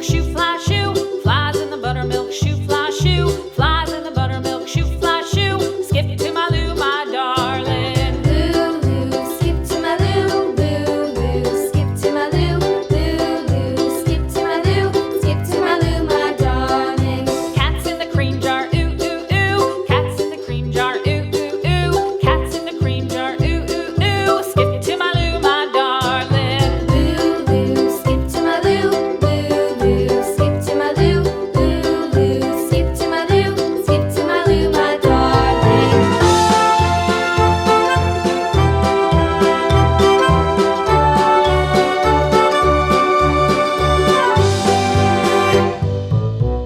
buttermilk shoe, fly shoe. Flies in the buttermilk shoe, fly shoe. Flies in the buttermilk shoe, fly shoe. Skip to my Lou, my darling. Lulu, skip to my Lou, Lulu, skip to my Lou, Lulu, skip to my Lou, skip to my Lou, my darling. Cats in the cream jar, ooh, ooh, ooh. Cats in the cream jar, ooh, ooh, ooh. Cats in the cream jar, ooh, ooh, ooh. Skip to my Lou, my darling. Lulu, skip to my Lou, Lulu, skip to my Lou, Lulu, skip to my Lou, skip to my Lou, my darling.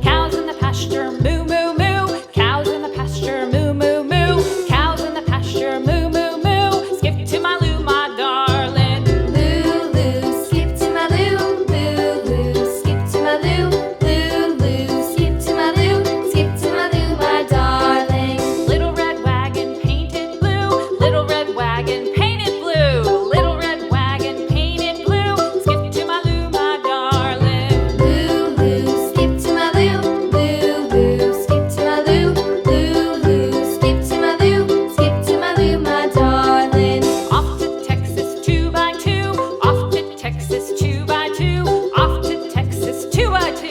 Cows in the pasture, moo, moo, moo. Cows in the pasture, moo, moo, moo. Cows in the pasture, moo, moo, moo. Skip to my Lou, my darling. Lulu, skip to my Lou, Lulu, skip to my Lou, Lulu, skip to my Lou, skip to my Lou, my darling. Little red wagon painted blue. Little red wagon painted blue. Little red wagon painted blue. Skip to my Lou, my darling. Lulu, skip to my Lou, Lulu, skip to my Lou, Lulu, skip to my Lou, skip to my Lou, my darling. Off to Texas 2x2. Off to Texas 2x2. Off to Texas 2x2.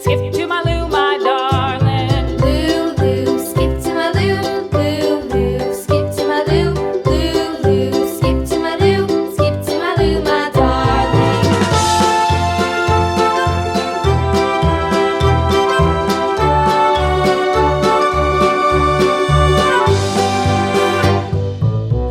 Skip to my Lou, my darling. Lulu, skip to my Lou, Lulu, skip to my Lou, Lulu, skip to my Lou, skip to my Lou, my darling.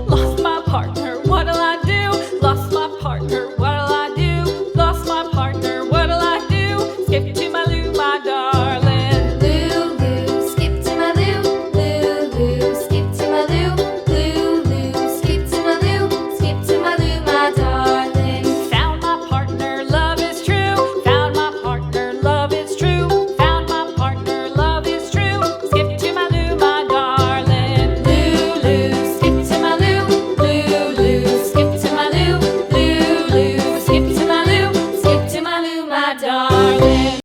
Lost my partner, what'll I do? Lost my partner, what'll I do? Lost my partner, what'll I do? Skip to my Lou, my darling. Lulu, skip to my Lou, Lulu, skip to my Lou, Lulu, skip to my Lou, skip to my Lou, my darling. Found my partner, love is true. Found my partner, love is true. Found my partner, love is true. Skip to my Lou, my darling. Lulu, skip to my Lou, Lulu, skip to my Lou, Lulu, skip to my Lou, skip to my Lou, my darling.